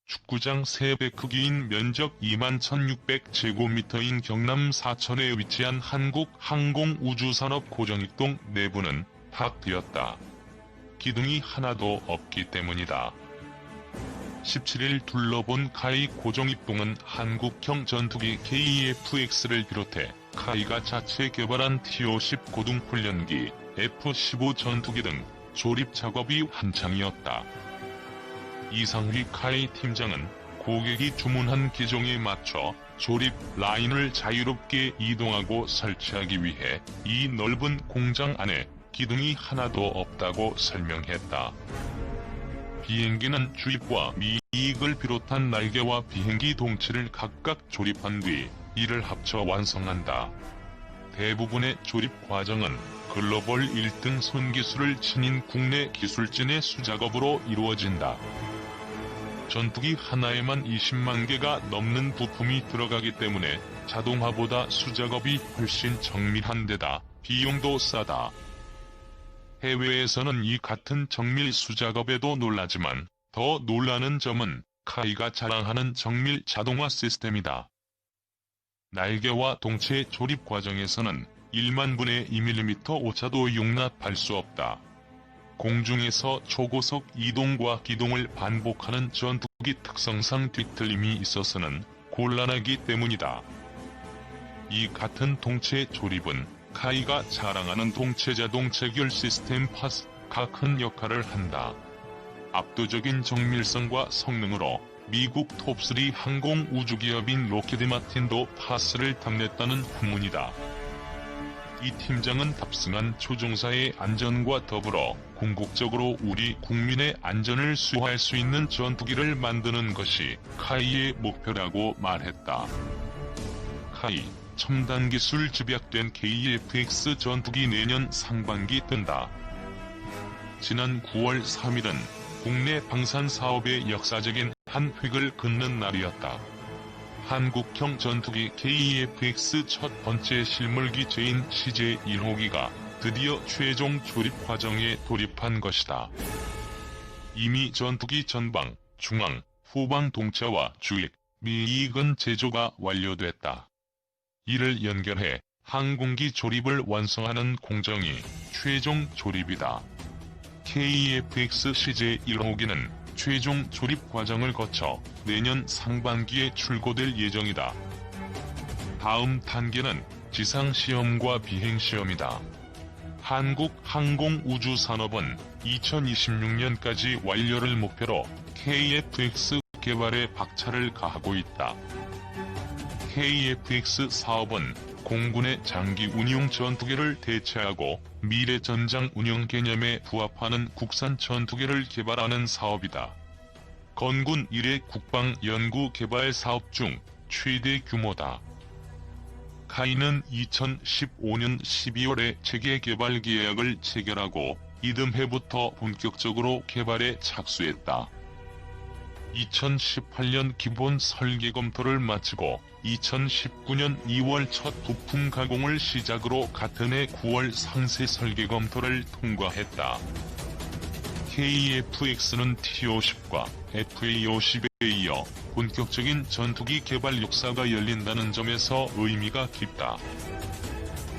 축구장 3배 크기인 면적 21,600제곱미터인 경남 사천에 위치한 한국항공우주산업 고정익동 내부는 탁 트였다. 기둥이 하나도 없기 때문이다. 17일 둘러본 카이 고정입동은 한국형 전투기 KF-X를 비롯해 카이가 자체 개발한 T-50 고등훈련기, F-15 전투기 등 조립 작업이 한창이었다. 이상휘 카이 팀장은 고객이 주문한 기종에 맞춰 조립 라인을 자유롭게 이동하고 설치하기 위해 이 넓은 공장 안에 기둥이 하나도 없다고 설명했다. 비행기는 주입과 미익을 비롯한 날개와 비행기 동체를 각각 조립한 뒤 이를 합쳐 완성한다. 대부분의 조립 과정은 글로벌 1등 손기술을 지닌 국내 기술진의 수작업으로 이루어진다. 전투기 하나에만 20만 개가 넘는 부품이 들어가기 때문에 자동화보다 수작업이 훨씬 정밀한 데다 비용도 싸다. 해외에서는 이 같은 정밀 수작업에도 놀라지만 더 놀라는 점은 카이가 자랑하는 정밀 자동화 시스템이다. 날개와 동체 조립 과정에서는 1만 분의 2mm 오차도 용납할 수 없다. 공중에서 초고속 이동과 기동을 반복하는 전투기 특성상 뒤틀림이 있어서는 곤란하기 때문이다. 이 같은 동체 조립은 카이가 자랑하는 동체 자동 체결 시스템 파스가 큰 역할을 한다. 압도적인 정밀성과 성능으로 미국 톱3 항공 우주기업인 로키드 마틴도 파스를 탐냈다는 후문이다. 이 팀장은 탑승한 조종사의 안전과 더불어 궁극적으로 우리 국민의 안전을 수호할 수 있는 전투기를 만드는 것이 카이의 목표라고 말했다. 카이, 첨단 기술 집약된 KF-X 전투기 내년 상반기 뜬다. 지난 9월 3일은 국내 방산 사업의 역사적인 한 획을 긋는 날이었다. 한국형 전투기 KF-X 첫 번째 실물 기체인 CJ1호기가 드디어 최종 조립 과정에 돌입한 것이다. 이미 전투기 전방, 중앙, 후방 동체와 주翼, 미익은 제조가 완료됐다. 이를 연결해 항공기 조립을 완성하는 공정이 최종 조립이다. KF-X CJ1호기는 최종 조립 과정을 거쳐 내년 상반기에 출고될 예정이다. 다음 단계는 지상시험과 비행시험이다. 한국항공우주산업은 2026년까지 완료를 목표로 KF-X 개발에 박차를 가하고 있다. KF-X 사업은 공군의 장기 운용 전투기를 대체하고 미래 전장 운영 개념에 부합하는 국산 전투기를 개발하는 사업이다. 건군 1회 국방 연구 개발 사업 중 최대 규모다. 카이는 2015년 12월에 체계 개발 계약을 체결하고 이듬해부터 본격적으로 개발에 착수했다. 2018년 기본 설계 검토를 마치고 2019년 2월 첫 부품 가공을 시작으로 같은 해 9월 상세 설계 검토를 통과했다. KF-X는 T-50과 FA-50에 이어 본격적인 전투기 개발 역사가 열린다는 점에서 의미가 깊다.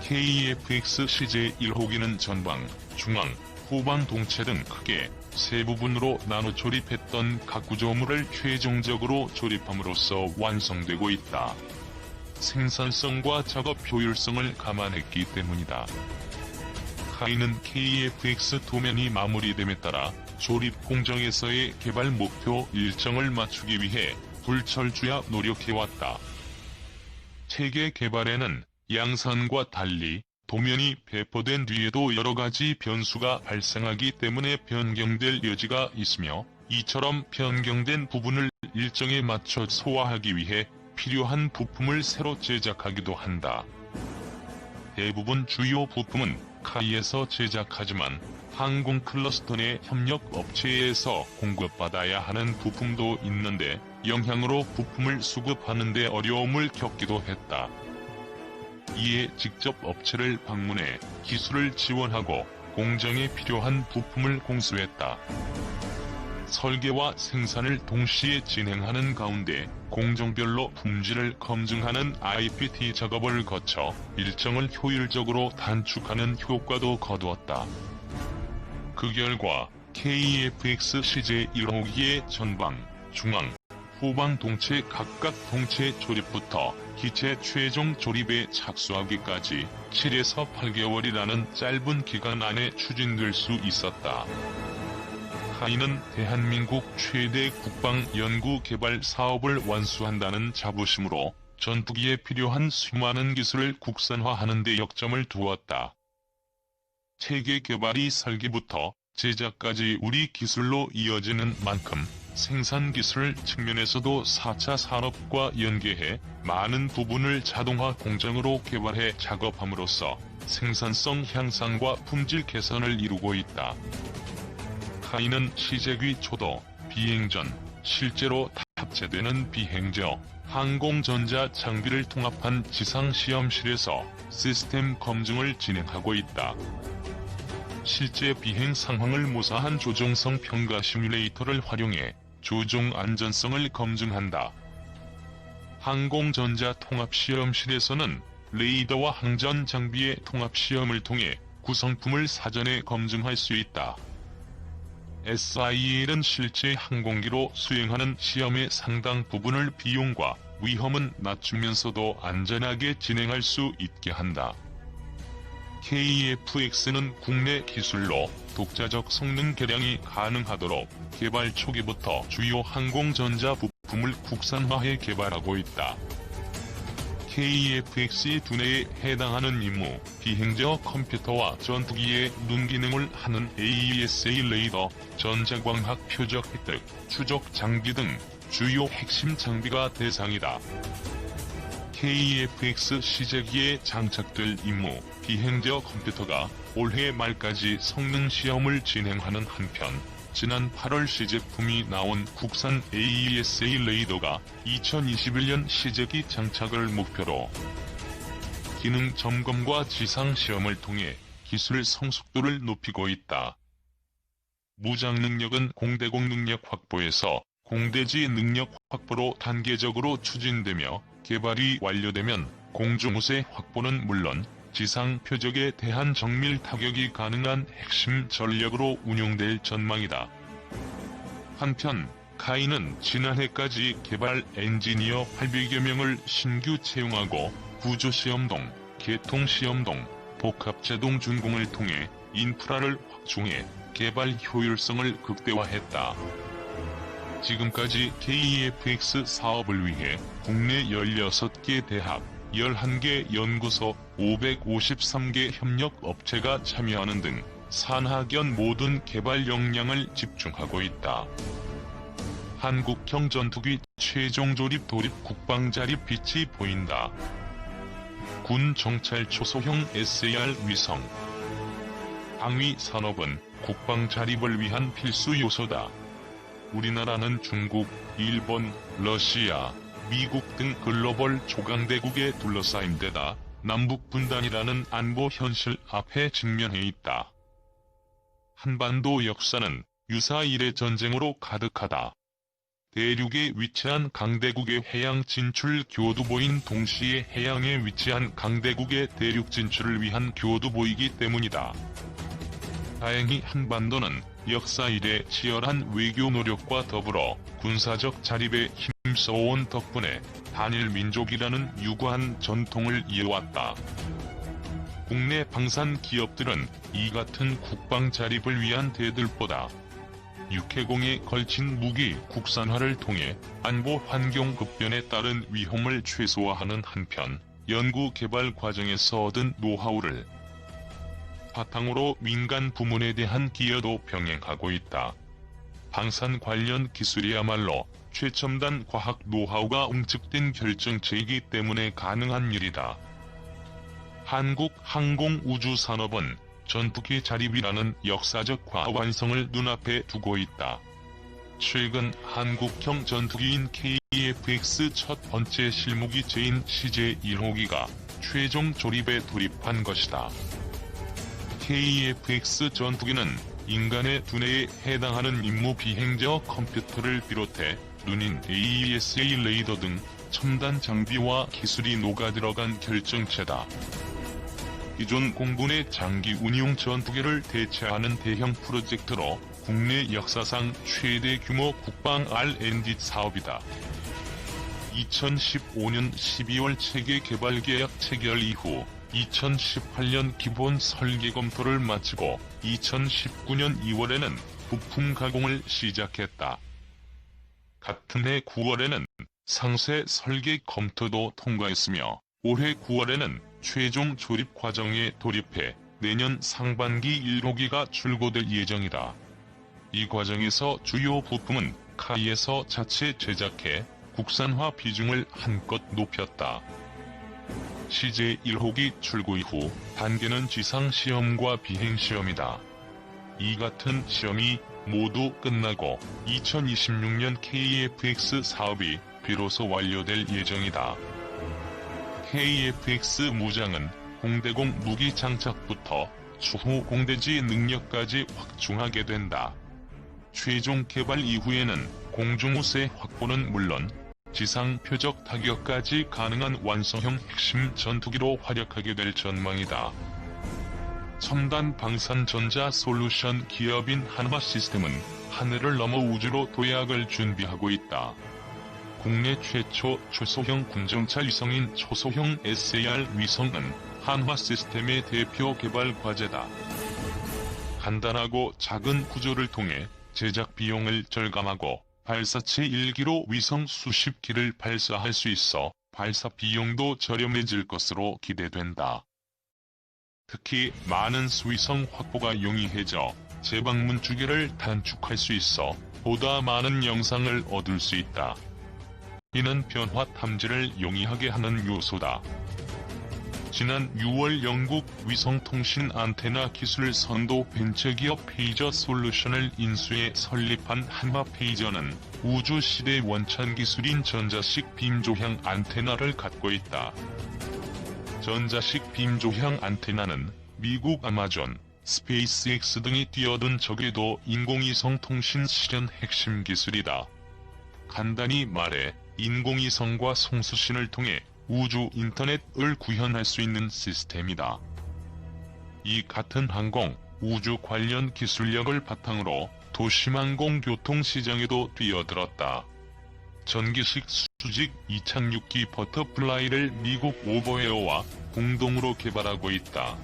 KF-X CJ1호기는 전방, 중앙, 후방 동체 등 크게 세 부분으로 나눠 조립했던 각 구조물을 최종적으로 조립함으로써 완성되고 있다. 생산성과 작업 효율성을 감안했기 때문이다. 카이는 KF-X 도면이 마무리됨에 따라 조립 공정에서의 개발 목표 일정을 맞추기 위해 불철주야 노력해왔다. 체계 개발에는 양산과 달리 도면이 배포된 뒤에도 여러가지 변수가 발생하기 때문에 변경될 여지가 있으며 이처럼 변경된 부분을 일정에 맞춰 소화하기 위해 필요한 부품을 새로 제작하기도 한다. 대부분 주요 부품은 카이에서 제작하지만 항공 클러스터 내 협력 업체에서 공급받아야 하는 부품도 있는데 영향으로 부품을 수급하는 데 어려움을 겪기도 했다. 이에 직접 업체를 방문해 기술을 지원하고 공정에 필요한 부품을 공수했다. 설계와 생산을 동시에 진행하는 가운데 공정별로 품질을 검증하는 IPT 작업을 거쳐 일정을 효율적으로 단축하는 효과도 거두었다. 그 결과 KEFX CJ1호기의 전방, 중앙, 후방 동체 각각 동체 조립부터 기체 최종 조립에 착수하기까지 7에서 8개월이라는 짧은 기간 안에 추진될 수 있었다. 카이는 대한민국 최대 국방 연구 개발 사업을 완수한다는 자부심으로 전투기에 필요한 수많은 기술을 국산화하는 데 역점을 두었다. 체계 개발이 설계부터 제작까지 우리 기술로 이어지는 만큼 생산 기술 측면에서도 4차 산업과 연계해 많은 부분을 자동화 공정으로 개발해 작업함으로써 생산성 향상과 품질 개선을 이루고 있다. 카이는 시제기 초도, 비행 전, 실제로 탑재되는 비행저, 항공전자 장비를 통합한 지상시험실에서 시스템 검증을 진행하고 있다. 실제 비행 상황을 모사한 조종성 평가 시뮬레이터를 활용해 조종 안전성을 검증한다. 항공전자 통합시험실에서는 레이더와 항전 장비의 통합시험을 통해 구성품을 사전에 검증할 수 있다. SIL은 실제 항공기로 수행하는 시험의 상당 부분을 비용과 위험은 낮추면서도 안전하게 진행할 수 있게 한다. KEFX는 국내 기술로 독자적 성능 개량이 가능하도록 개발 초기부터 주요 항공전자 부품을 국산화해 개발하고 있다. KEFX의 두뇌에 해당하는 임무, 비행저 컴퓨터와 전투기의 눈 기능을 하는 AESA 레이더, 전자광학 표적 획득, 추적 장비 등 주요 핵심 장비가 대상이다. KEFX 시제기에 장착될 임무, 비행저 컴퓨터가 올해 말까지 성능 시험을 진행하는 한편, 지난 8월 시제품이 나온 국산 AESA 레이더가 2021년 시제기 장착을 목표로 기능 점검과 지상 시험을 통해 기술 성숙도를 높이고 있다. 무장 능력은 공대공 능력 확보에서 공대지 능력 확보로 단계적으로 추진되며 개발이 완료되면 공중우세 확보는 물론 지상 표적에 대한 정밀 타격이 가능한 핵심 전력으로 운용될 전망이다. 한편 카이는 지난해까지 개발 엔지니어 800여 명을 신규 채용하고 구조시험동, 개통시험동, 복합제동 준공을 통해 인프라를 확충해 개발 효율성을 극대화했다. 지금까지 KEFX 사업을 위해 국내 16개 대학, 11개 연구소, 553개 협력업체가 참여하는 등 산하견 모든 개발 역량을 집중하고 있다. 한국형 전투기 최종 조립 도립 국방자립 빛이 보인다. 군 정찰 초소형 SAR 위성. 방위 산업은 국방 자립을 위한 필수 요소다. 우리나라는 중국, 일본, 러시아, 미국 등 글로벌 조강대국에 둘러싸인 데다 남북 분단이라는 안보 현실 앞에 직면해 있다. 한반도 역사는 유사 일의 전쟁으로 가득하다. 대륙에 위치한 강대국의 해양 진출 교두보인 동시에 해양에 위치한 강대국의 대륙 진출을 위한 교두보이기 때문이다. 다행히 한반도는 역사 이래 치열한 외교 노력과 더불어 군사적 자립에 힘써온 덕분에 단일 민족이라는 유구한 전통을 이어왔다. 국내 방산 기업들은 이 같은 국방 자립을 위한 대들보다 육해공에 걸친 무기 국산화를 통해 안보 환경 급변에 따른 위험을 최소화하는 한편 연구 개발 과정에서 얻은 노하우를 바탕으로 민간 부문에 대한 기여도 병행하고 있다. 방산 관련 기술이야말로 최첨단 과학 노하우가 응축된 결정체이기 때문에 가능한 일이다. 한국 항공우주산업은 전투기 자립이라는 역사적 과완성을 눈앞에 두고 있다. 최근 한국형 전투기인 KEFX 첫 번째 실무기체인 CJ1호기가 최종 조립에 돌입한 것이다. KEFX 전투기는 인간의 두뇌에 해당하는 임무 비행저 컴퓨터를 비롯해 눈인 AESA 레이더 등 첨단 장비와 기술이 녹아들어간 결정체다. 기존 공군의 장기 운용 전투기를 대체하는 대형 프로젝트로 국내 역사상 최대 규모 국방 R&D 사업이다. 2015년 12월 체계 개발 계약 체결 이후 2018년 기본 설계 검토를 마치고 2019년 2월에는 부품 가공을 시작했다. 같은 해 9월에는 상세 설계 검토도 통과했으며 올해 9월에는 최종 조립 과정에 돌입해 내년 상반기 1호기가 출고될 예정이다. 이 과정에서 주요 부품은 카이에서 자체 제작해 국산화 비중을 한껏 높였다. CJ 1호기 출고 이후 단계는 지상시험과 비행시험이다. 이 같은 시험이 모두 끝나고 2026년 KF-X 사업이 비로소 완료될 예정이다. KF-X 무장은 공대공 무기 장착부터 추후 공대지 능력까지 확충하게 된다. 최종 개발 이후에는 공중우세 확보는 물론 지상 표적 타격까지 가능한 완성형 핵심 전투기로 활약하게 될 전망이다. 첨단 방산 전자 솔루션 기업인 한화시스템은 하늘을 넘어 우주로 도약을 준비하고 있다. 국내 최초 초소형 군정차 위성인 초소형 SAR 위성은 한화시스템의 대표 개발 과제다. 간단하고 작은 구조를 통해 제작 비용을 절감하고 발사체 1기로 위성 수십 기를 발사할 수 있어 발사 비용도 저렴해질 것으로 기대된다. 특히 많은 수위성 확보가 용이해져 재방문 주기를 단축할 수 있어 보다 많은 영상을 얻을 수 있다. 이는 변화 탐지를 용이하게 하는 요소다. 지난 6월 영국 위성통신 안테나 기술 선도 벤처기업 페이저 솔루션을 인수해 설립한 한화 페이저는 우주시대 원천 기술인 전자식 빔조향 안테나를 갖고 있다. 전자식 빔조향 안테나는 미국 아마존, 스페이스X 등이 뛰어든 적에도 인공위성 통신 실현 핵심 기술이다. 간단히 말해 인공위성과 송수신을 통해 우주 인터넷을 구현할 수 있는 시스템이다. 이 같은 항공, 우주 관련 기술력을 바탕으로 도심항공 교통 시장에도 뛰어들었다. 전기식 수직 이착륙기 버터플라이를 미국 오버에어와 공동으로 개발하고 있다.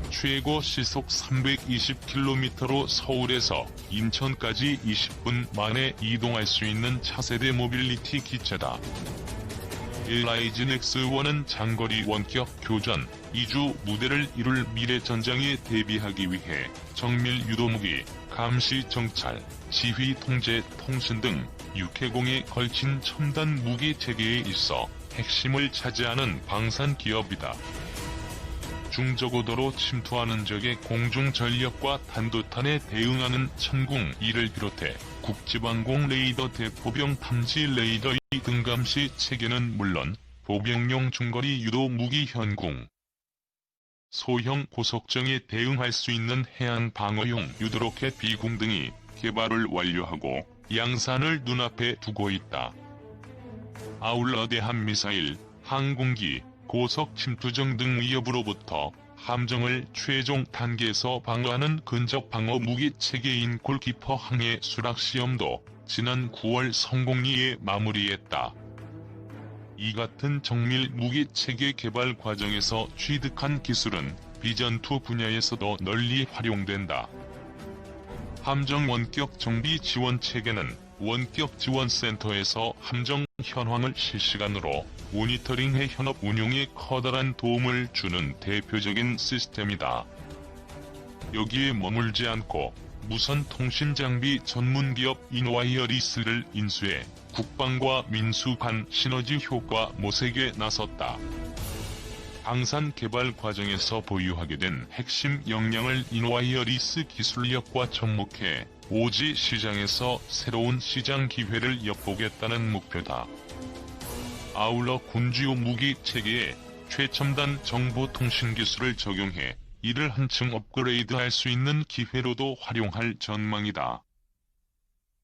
최고 시속 320km로 서울에서 인천까지 20분 만에 이동할 수 있는 차세대 모빌리티 기체다. 라이즌 X1은 장거리 원격 교전, 이주 무대를 이룰 미래 전장에 대비하기 위해 정밀 유도무기, 감시 정찰, 지휘 통제, 통신 등 육해공에 걸친 첨단 무기 체계에 있어 핵심을 차지하는 방산 기업이다. 중저고도로 침투하는 적의 공중 전력과 단도탄에 대응하는 천궁2를 비롯해 국지방공 레이더 대포병 탐지 레이더 등 감시 체계는 물론 보병용 중거리 유도 무기 현궁, 소형 고속정에 대응할 수 있는 해안 방어용 유도로켓 비공 등이 개발을 완료하고 양산을 눈앞에 두고 있다. 아울러 대한미사일, 항공기, 고속 침투정 등 위협으로부터 함정을 최종 단계에서 방어하는 근접 방어 무기 체계인 골키퍼 항해 수락 시험도 지난 9월 성공리에 마무리했다. 이 같은 정밀 무기 체계 개발 과정에서 취득한 기술은 비전2 분야에서도 널리 활용된다. 함정 원격 정비 지원 체계는 원격 지원센터에서 함정 현황을 실시간으로 모니터링해 현업 운용에 커다란 도움을 주는 대표적인 시스템이다. 여기에 머물지 않고 무선 통신 장비 전문기업 인와이어리스를 인수해 국방과 민수 간 시너지 효과 모색에 나섰다. 방산 개발 과정에서 보유하게 된 핵심 역량을 인와이어리스 기술력과 접목해 오지 시장에서 새로운 시장 기회를 엿보겠다는 목표다. 아울러 군주요 무기 체계에 최첨단 정보통신 기술을 적용해 이를 한층 업그레이드할 수 있는 기회로도 활용할 전망이다.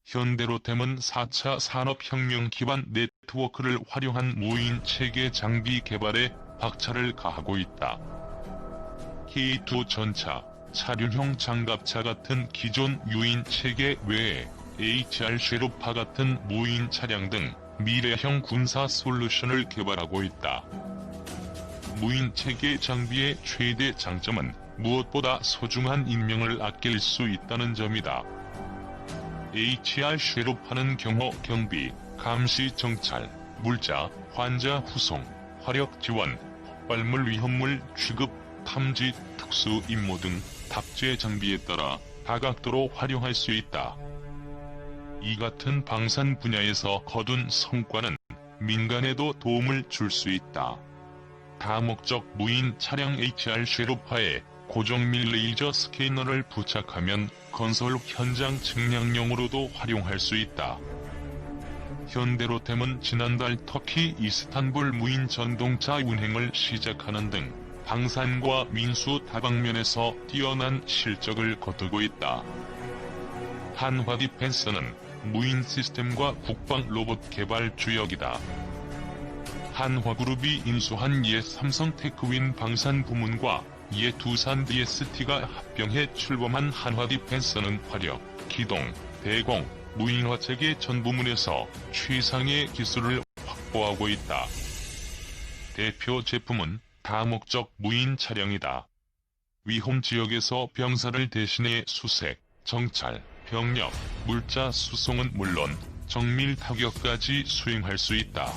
현대로템은 4차 산업혁명 기반 네트워크를 활용한 무인 체계 장비 개발에 박차를 가하고 있다. K2 전차, 차륜형 장갑차 같은 기존 유인 체계 외에 HR 쉐루파 같은 무인 차량 등 미래형 군사 솔루션을 개발하고 있다. 무인 체계 장비의 최대 장점은 무엇보다 소중한 인명을 아낄 수 있다는 점이다. HR 쉐루파는 경호, 경비, 감시, 정찰, 물자, 환자 후송, 화력 지원, 폭발물 위험물 취급, 탐지, 특수 임무 등 탑재 장비에 따라 다각도로 활용할 수 있다. 이 같은 방산 분야에서 거둔 성과는 민간에도 도움을 줄 수 있다. 다목적 무인 차량 HR 쉐루파에 고정밀 레이저 스캐너를 부착하면 건설 현장 측량용으로도 활용할 수 있다. 현대로템은 지난달 터키 이스탄불 무인 전동차 운행을 시작하는 등 방산과 민수 다방면에서 뛰어난 실적을 거두고 있다. 한화디펜스는 무인 시스템과 국방 로봇 개발 주역이다. 한화그룹이 인수한 옛 삼성테크윈 방산 부문과 옛 두산 DST가 합병해 출범한 한화디펜스는 화력, 기동, 대공, 무인화 체계 전 부문에서 최상의 기술을 확보하고 있다. 대표 제품은 다목적 무인 차량이다. 위험 지역에서 병사를 대신해 수색, 정찰, 병력, 물자 수송은 물론 정밀 타격까지 수행할 수 있다.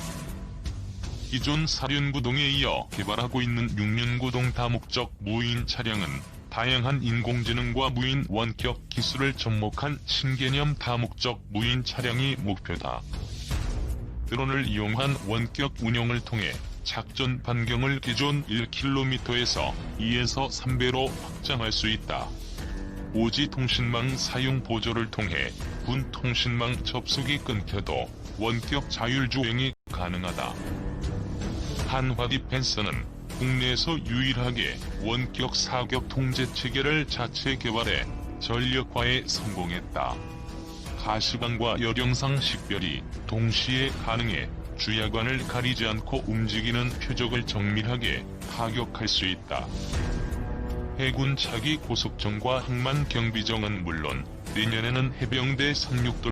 기존 사륜구동에 이어 개발하고 있는 6륜구동 다목적 무인 차량은 다양한 인공지능과 무인 원격 기술을 접목한 신개념 다목적 무인 차량이 목표다. 드론을 이용한 원격 운용을 통해 작전 반경을 기존 1km에서 2에서 3배로 확장할 수 있다. 5G 통신망 사용 보조를 통해 군 통신망 접속이 끊겨도 원격 자율주행이 가능하다. 한화디펜스는 국내에서 유일하게 원격 사격 통제 체계를 자체 개발해 전력화에 성공했다. 가시광과 열영상 식별이 동시에 가능해 주야관을 가리지 않고 움직이는 표적을 정밀하게 타격할 수 있다. 해군 차기 고속정과 항만 경비정은 물론 내년에는 해병대 상륙도